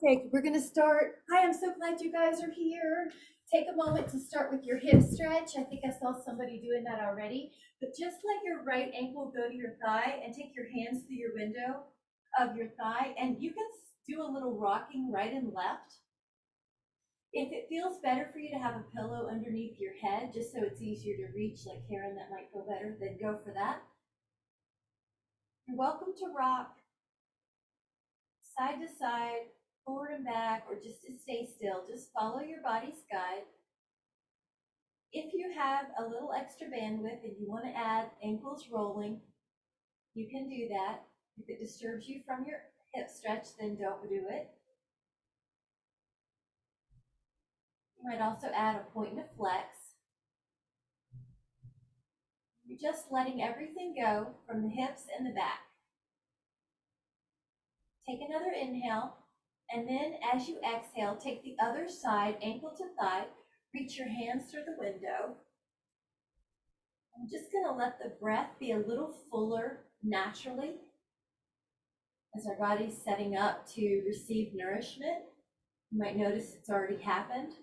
Perfect. We're going to start. Hi, I'm so glad you guys are here. Take a moment to start with your hip stretch. I think I saw somebody doing that already. But just let your right ankle go to your thigh and take your hands through your window of your thigh. And you can do a little rocking right and left. If it feels better for you to have a pillow underneath your head, just so it's easier to reach, like Karen, that might feel better, then go for that. You're welcome to rock side to side, forward and back, or just to stay still. Just follow your body's guide. If you have a little extra bandwidth and you want to add ankles rolling, you can do that. If it disturbs you from your hip stretch, then don't do it. You might also add a point and a flex. You're just letting everything go from the hips and the back. Take another inhale, and then as you exhale, take the other side, ankle to thigh, reach your hands through the window. I'm just going to let the breath be a little fuller naturally as our body's setting up to receive nourishment. You might notice it's already happened.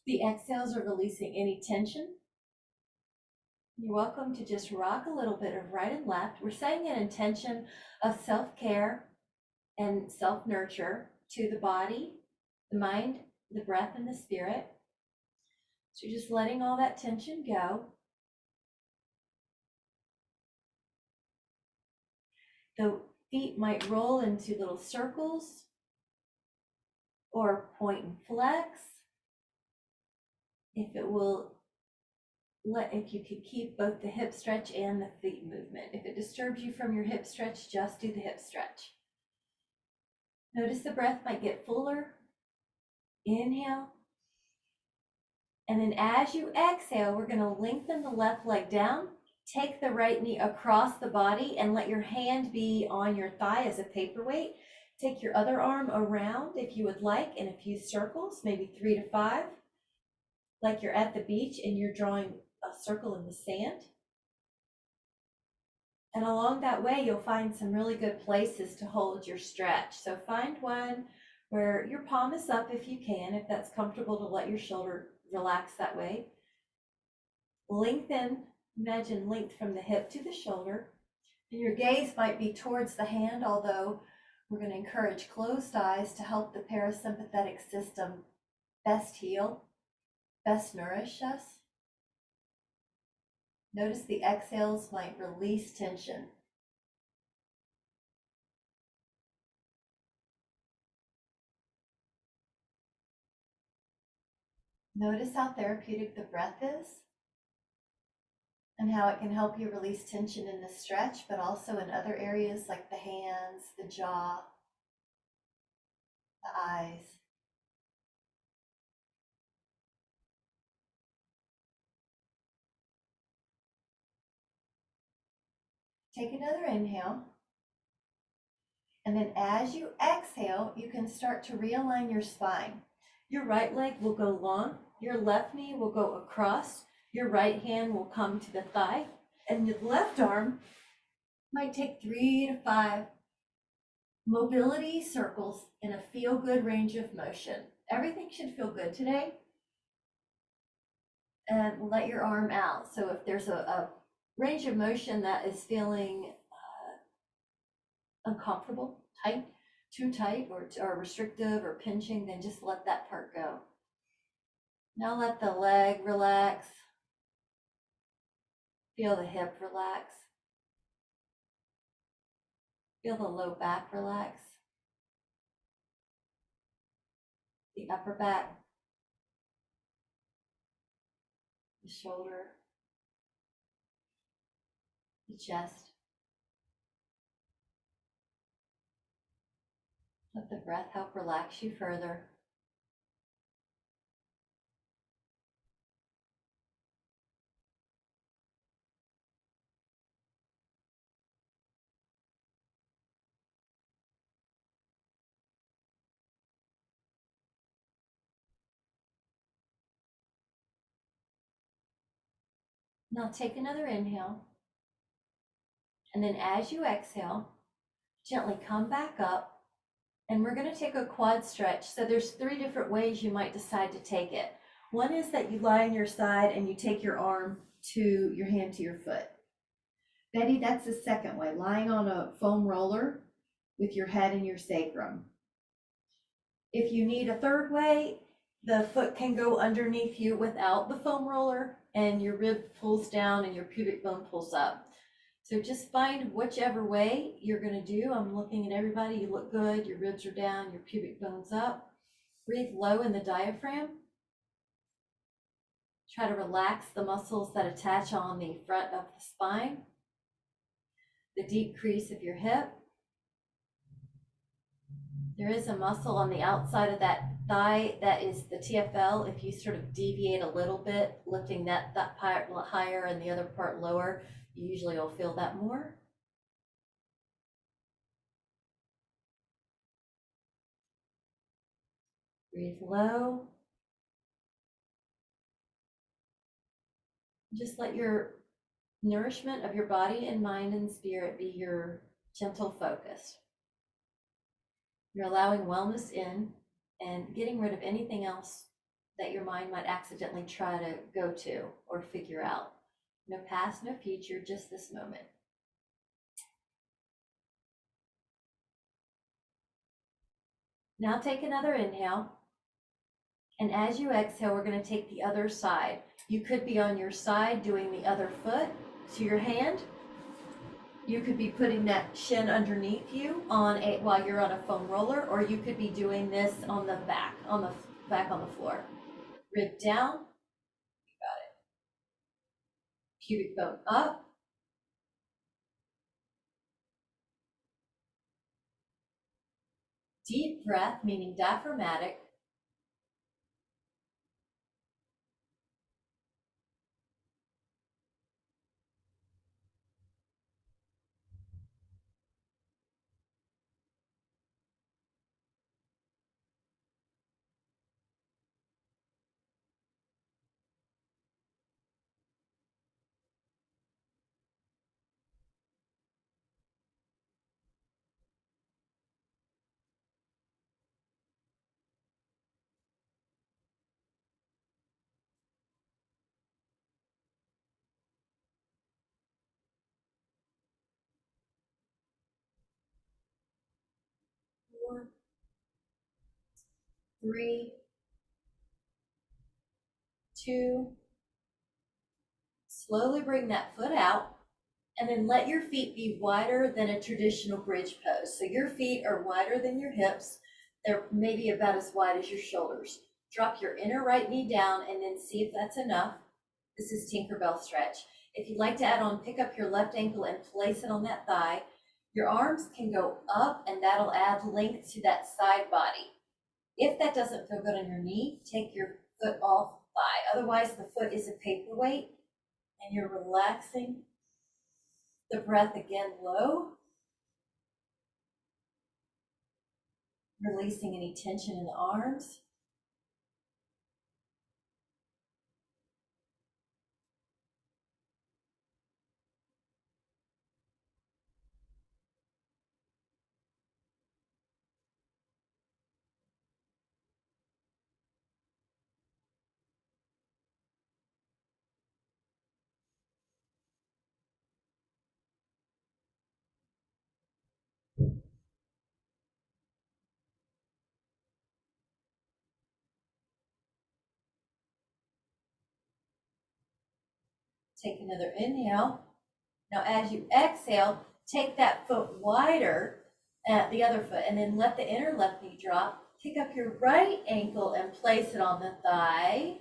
The exhales are releasing any tension. You're welcome to just rock a little bit of right and left. We're setting an intention of self-care and self-nurture to the body, the mind, the breath, and the spirit. So you're just letting all that tension go. The feet might roll into little circles or point and flex. If you could keep both the hip stretch and the feet movement. If it disturbs you from your hip stretch, just do the hip stretch. Notice the breath might get fuller. Inhale. And then as you exhale, we're going to lengthen the left leg down. Take the right knee across the body and let your hand be on your thigh as a paperweight. Take your other arm around if you would like in a few circles, maybe 3 to 5, like you're at the beach and you're drawing a circle in the sand. And along that way, you'll find some really good places to hold your stretch. So find one where your palm is up if you can, if that's comfortable to let your shoulder relax that way. Lengthen, imagine length from the hip to the shoulder. And your gaze might be towards the hand, although we're going to encourage closed eyes to help the parasympathetic system best heal, best nourish us. Notice the exhales might release tension. Notice how therapeutic the breath is and how it can help you release tension in the stretch, but also in other areas like the hands, the jaw, the eyes. Take another inhale. And then as you exhale, you can start to realign your spine. Your right leg will go long, your left knee will go across, your right hand will come to the thigh, and the left arm might take 3 to 5 mobility circles in a feel-good range of motion. Everything should feel good today. And let your arm out. So if there's a range of motion that is feeling uncomfortable, tight, too tight, or restrictive or pinching, then just let that part go. Now let the leg relax. Feel the hip relax. Feel the low back relax. The upper back. The shoulder. The chest. Let the breath help relax you further. Now take another inhale. And then as you exhale, gently come back up And we're going to take a quad stretch. So there's 3 different ways you might decide to take it. One is that you lie on your side and you take your arm to your hand to your foot. Betty, that's the second way, lying on a foam roller with your head in your sacrum. If you need a third way, the foot can go underneath you without the foam roller and your rib pulls down and your pubic bone pulls up. So just find whichever way you're going to do. I'm looking at everybody. You look good. Your ribs are down, your pubic bone's up. Breathe low in the diaphragm. Try to relax the muscles that attach on the front of the spine, the deep crease of your hip. There is a muscle on the outside of that thigh that is the TFL. If you sort of deviate a little bit, lifting that part higher and the other part lower, you usually will feel that more. Breathe low. Just let your nourishment of your body and mind and spirit be your gentle focus. You're allowing wellness in and getting rid of anything else that your mind might accidentally try to go to or figure out. No past, no future, just this moment. Now take another inhale. And as you exhale, we're going to take the other side. You could be on your side doing the other foot to your hand. You could be putting that shin underneath you while you're on a foam roller, or you could be doing this on the back on the floor. Rib down. You got it. Pubic bone up. Deep breath, meaning diaphragmatic. Four, three, two. Slowly bring that foot out. And then let your feet be wider than a traditional bridge pose. So your feet are wider than your hips. They're maybe about as wide as your shoulders. Drop your inner right knee down and then see if that's enough. This is Tinkerbell stretch. If you'd like to add on, pick up your left ankle and place it on that thigh. Your arms can go up and that'll add length to that side body. If that doesn't feel good on your knee, take your foot off the thigh. Otherwise, the foot is a paperweight and you're relaxing the breath again low, releasing any tension in the arms. Take another inhale. Now, as you exhale, take that foot wider at the other foot and then let the inner left knee drop. Pick up your right ankle and place it on the thigh.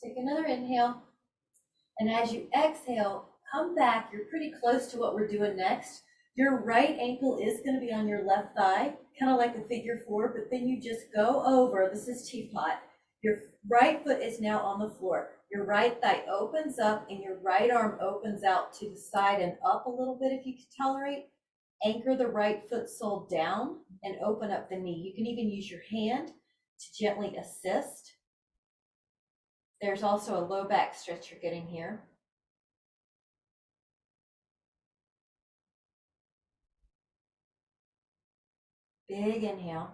Take another inhale. And as you exhale, come back. You're pretty close to what we're doing next. Your right ankle is going to be on your left thigh, kind of like a figure four, but then you just go over. This is teapot. Your right foot is now on the floor. Your right thigh opens up and your right arm opens out to the side and up a little bit if you can tolerate. Anchor the right foot sole down and open up the knee. You can even use your hand to gently assist. There's also a low back stretch you're getting here. Big inhale.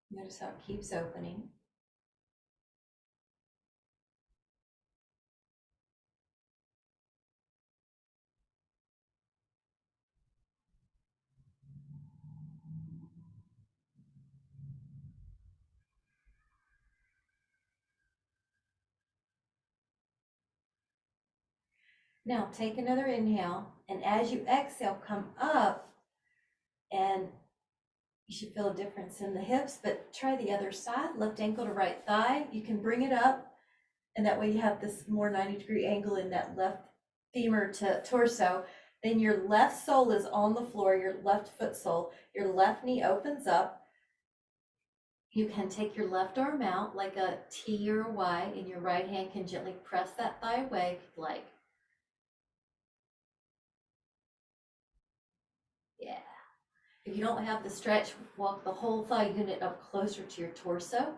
Notice how it keeps opening. Now take another inhale, and as you exhale, come up, and you should feel a difference in the hips, but try the other side, left ankle to right thigh. You can bring it up, and that way you have this more 90-degree angle in that left femur to torso. Then your left sole is on the floor, your left foot sole. Your left knee opens up. You can take your left arm out like a T or a Y, and your right hand can gently press that thigh away if you'd like. Yeah. If you don't have the stretch, walk the whole thigh unit up closer to your torso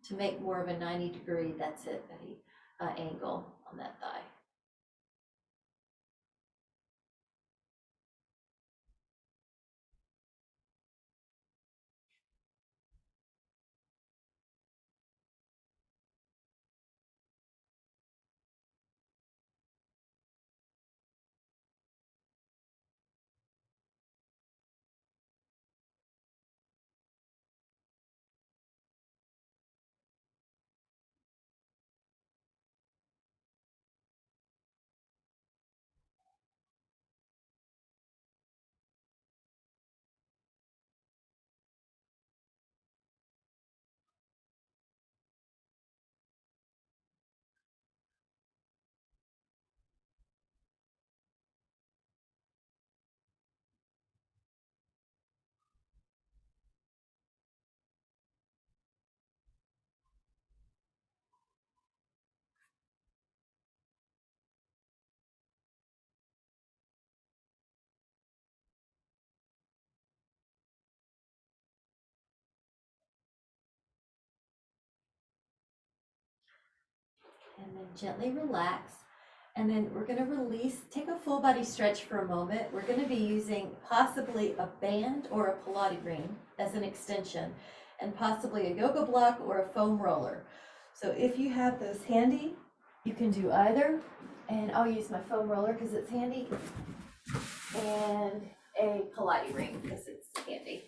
to make more of a 90-degree, that's it, Betty, angle on that thigh. And then gently relax. And then we're gonna release, take a full body stretch for a moment. We're gonna be using possibly a band or a Pilates ring as an extension, and possibly a yoga block or a foam roller. So if you have those handy, you can do either. And I'll use my foam roller because it's handy, and a Pilates ring because it's handy.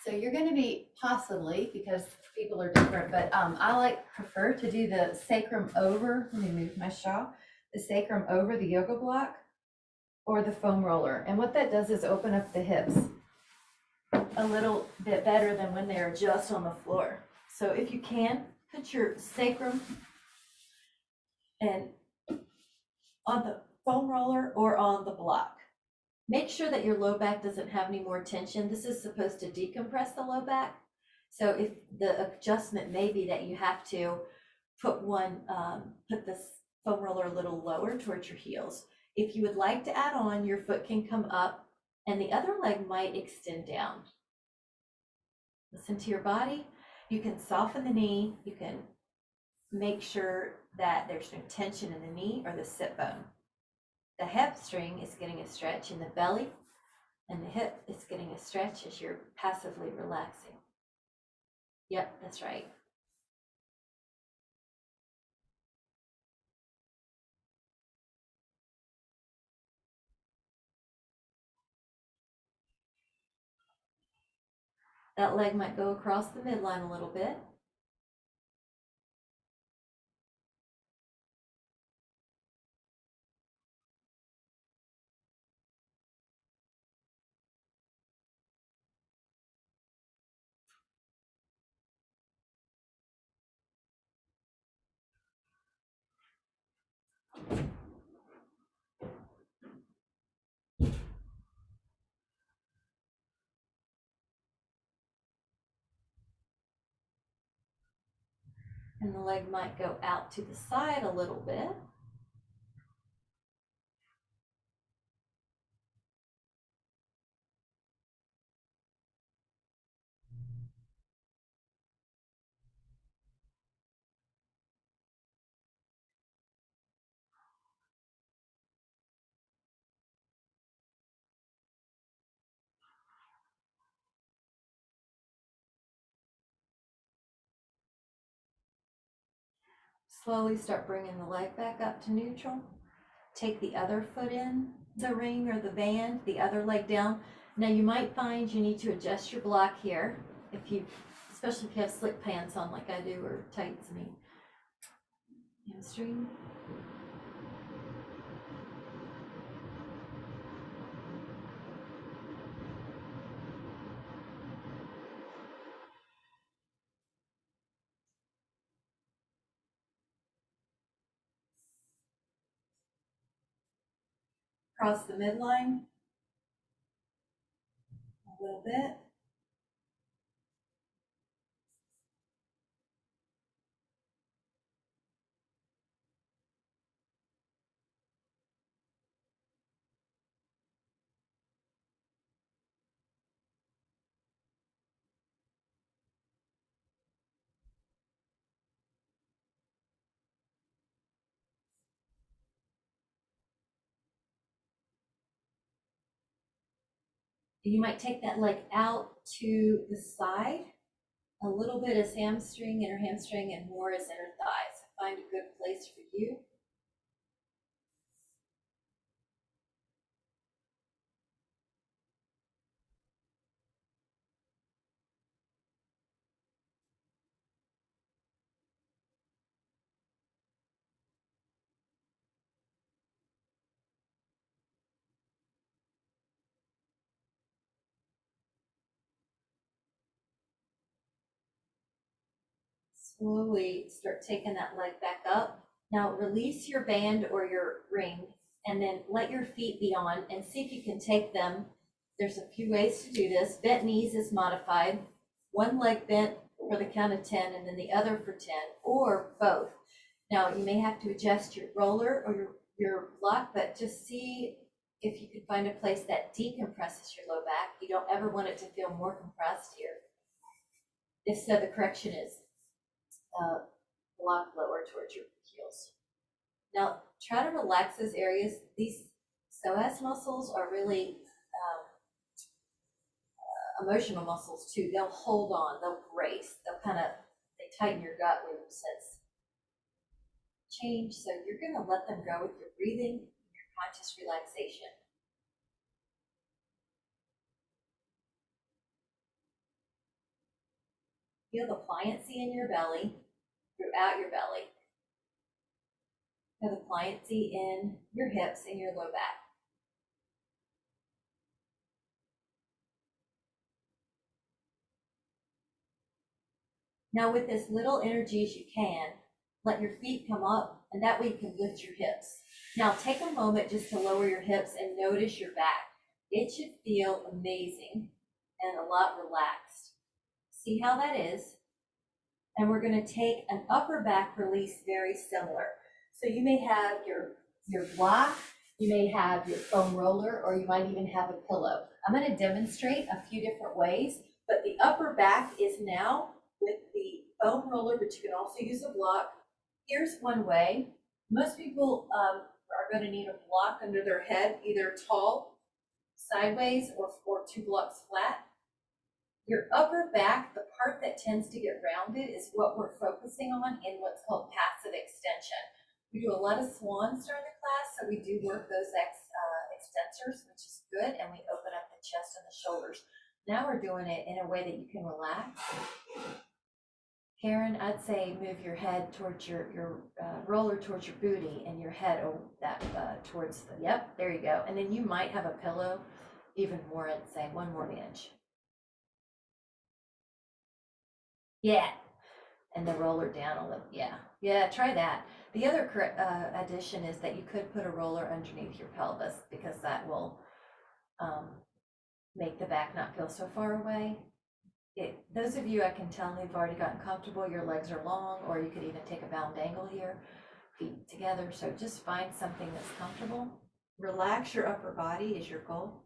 So you're gonna be possibly, because people are different, but I prefer to do the sacrum over, let me move my shaw, the sacrum over the yoga block or the foam roller. And what that does is open up the hips a little bit better than when they're just on the floor. So if you can, put your sacrum and on the foam roller or on the block. Make sure that your low back doesn't have any more tension. This is supposed to decompress the low back. So if the adjustment may be that you have to put this foam roller a little lower towards your heels. If you would like to add on, your foot can come up and the other leg might extend down. Listen to your body. You can soften the knee. You can make sure that there's no tension in the knee or the sit bone. The hamstring is getting a stretch in the belly, and the hip is getting a stretch as you're passively relaxing. Yep, that's right. That leg might go across the midline a little bit. And the leg might go out to the side a little bit. Slowly start bringing the leg back up to neutral. Take the other foot in the ring or the band, the other leg down. Now you might find you need to adjust your block here, if you, especially if you have slick pants on like I do, or tights, hamstring. Cross the midline a little bit. You might take that leg out to the side. A little bit is hamstring, inner hamstring, and more is inner thigh. So find a good place for you. Slowly start taking that leg back up. Now release your band or your ring, and then let your feet be on and see if you can take them. There's a few ways to do this. Bent knees is modified. One leg bent for the count of 10 and then the other for 10, or both. Now you may have to adjust your roller or your block, but just see if you can find a place that decompresses your low back. You don't ever want it to feel more compressed here. If so, the correction is block lower towards your heels. Now try to relax those areas. These psoas muscles are really emotional muscles too. They'll hold on, they'll brace, they tighten your gut when you sense change. So you're gonna let them go with your breathing and your conscious relaxation. Feel the pliancy in your belly, throughout your belly. Feel the pliancy in your hips and your low back. Now with as little energy as you can, let your feet come up, and that way you can lift your hips. Now take a moment just to lower your hips and notice your back. It should feel amazing and a lot relaxed. See how that is? And we're going to take an upper back release very similar. So you may have your block, you may have your foam roller, or you might even have a pillow. I'm going to demonstrate a few different ways, but the upper back is now with the foam roller, but you can also use a block. Here's one way. Most people are going to need a block under their head, either tall, sideways, or 2 blocks flat. Your upper back, the part that tends to get rounded, is what we're focusing on in what's called passive extension. We do a lot of swans during the class, so we do work those extensors, which is good, and we open up the chest and the shoulders. Now we're doing it in a way that you can relax. Karen, I'd say move your head towards your roller towards your booty and your head towards the, yep, there you go. And then you might have a pillow even more, I'd say 1 more inch. Yeah. And the roller down a little, yeah, try that. The other addition is that you could put a roller underneath your pelvis because that will make the back not feel so far away. Those of you I can tell who've already gotten comfortable, your legs are long, or you could even take a bound angle here, feet together. So just find something that's comfortable. Relax your upper body is your goal.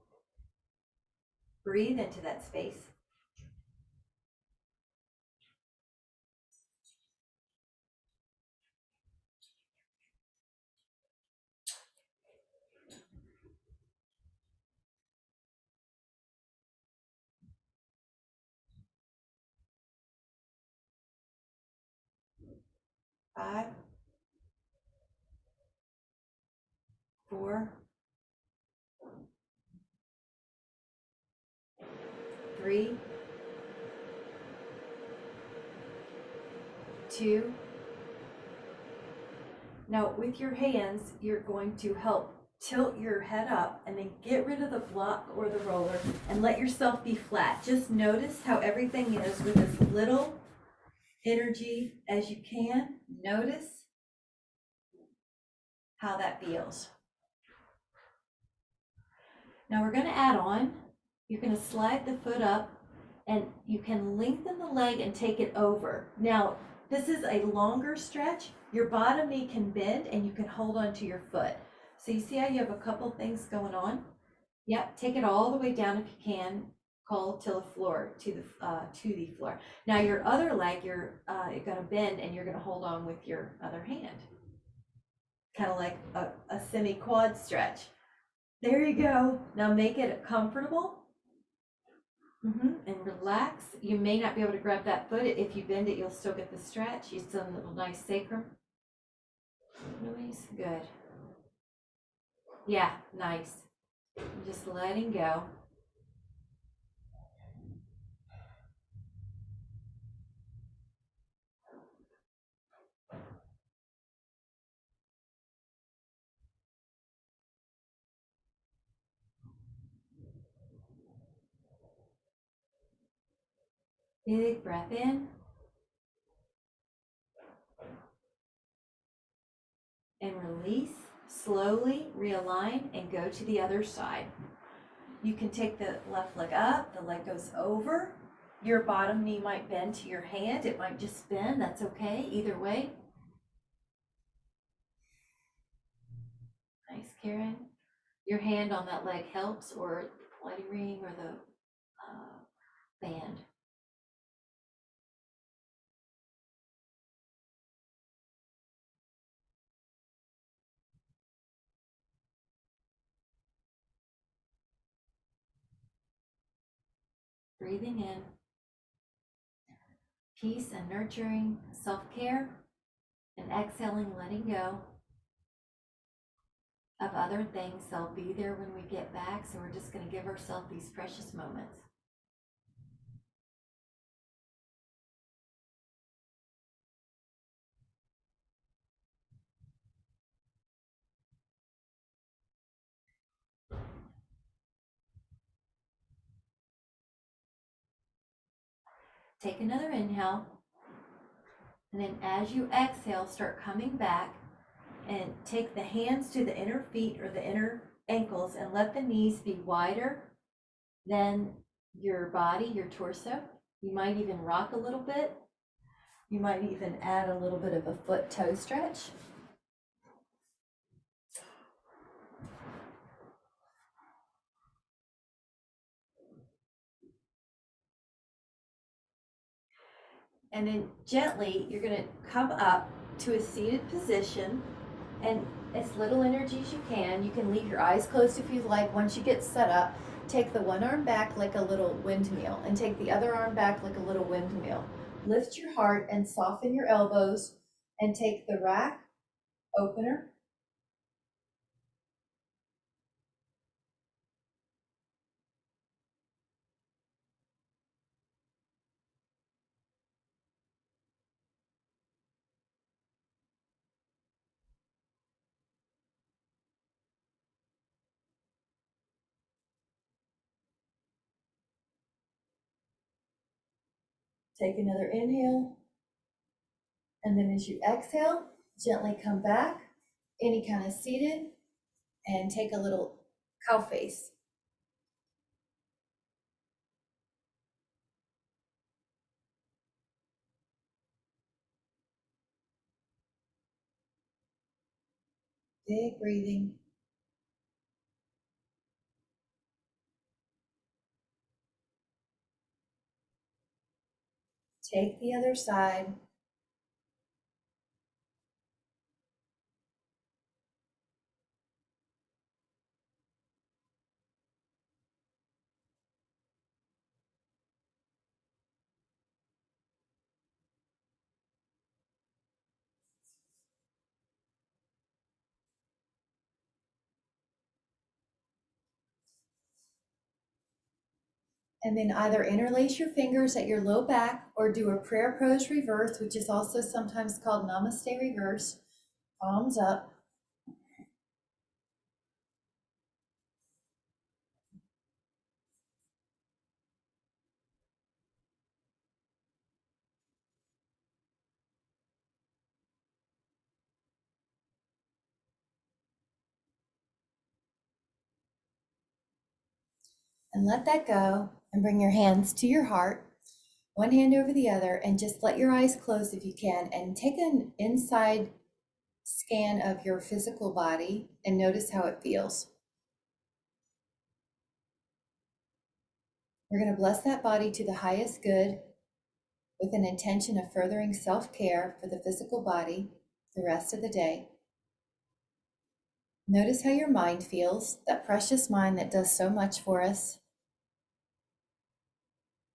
Breathe into that space. Five, 4, 3, 2. Now with your hands, you're going to help tilt your head up and then get rid of the block or the roller and let yourself be flat. Just notice how everything is with as little energy as you can. Notice how that feels. Now we're going to add on. You're going to slide the foot up and you can lengthen the leg and take it over. Now, this is a longer stretch. Your bottom knee can bend and you can hold on to your foot. So you see how you have a couple things going on? Yep, take it all the way down if you can. Call to the floor, to the floor. Now your other leg, you're going to bend and you're going to hold on with your other hand. Kind of like a semi-quad stretch. There you go. Now make it comfortable. And relax. You may not be able to grab that foot. If you bend it, you'll still get the stretch. You still have a little nice sacrum. Release. Good. Yeah, nice. Just letting go. Big breath in. And release. Slowly realign and go to the other side. You can take the left leg up, the leg goes over. Your bottom knee might bend to your hand. It might just bend. That's okay. Either way. Nice, Karen. Your hand on that leg helps, or the Pilates ring or the band. Breathing in peace and nurturing self-care, and exhaling, letting go of other things. They'll be there when we get back, so we're just going to give ourselves these precious moments. Take another inhale, and then as you exhale, start coming back and take the hands to the inner feet or the inner ankles and let the knees be wider than your body, your torso. You might even rock a little bit. You might even add a little bit of a foot toe stretch. And then gently, you're going to come up to a seated position, and as little energy as you can. You can leave your eyes closed if you like. Once you get set up, take the one arm back like a little windmill and take the other arm back like a little windmill. Lift your heart and soften your elbows and take the rack opener. Take another inhale. And then as you exhale, gently come back, any kind of seated, and take a little cow face. Big breathing. Take the other side. And then either interlace your fingers at your low back or do a prayer pose reverse, which is also sometimes called namaste reverse. Palms up. And let that go and bring your hands to your heart, one hand over the other, and just let your eyes close if you can, and take an inside scan of your physical body and notice how it feels. We're going to bless that body to the highest good with an intention of furthering self-care for the physical body the rest of the day. Notice how your mind feels, that precious mind that does so much for us.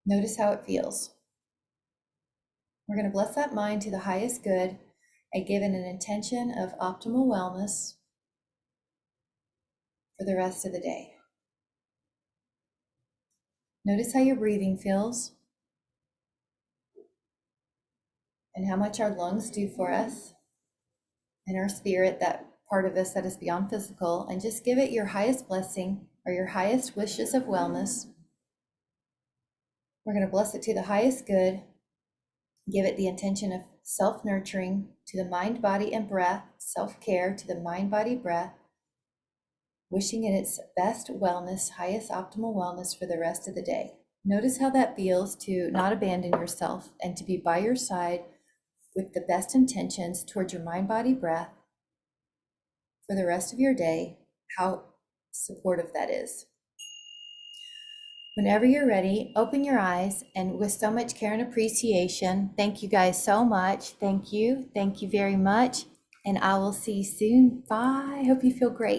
Notice how it feels. We're going to bless that mind to the highest good and give it an intention of optimal wellness for the rest of the day. Notice how your breathing feels and how much our lungs do for us and our spirit, that part of us that is beyond physical, and just give it your highest blessing or your highest wishes of wellness. We're going to bless it to the highest good, give it the intention of self-nurturing to the mind, body, and breath, self-care to the mind, body, breath, wishing it its best wellness, highest optimal wellness for the rest of the day. Notice how that feels to not abandon yourself and to be by your side with the best intentions towards your mind, body, breath for the rest of your day, how supportive that is. Whenever you're ready, open your eyes, and with so much care and appreciation, thank you guys so much. Thank you very much. And I will see you soon. Bye. Hope you feel great.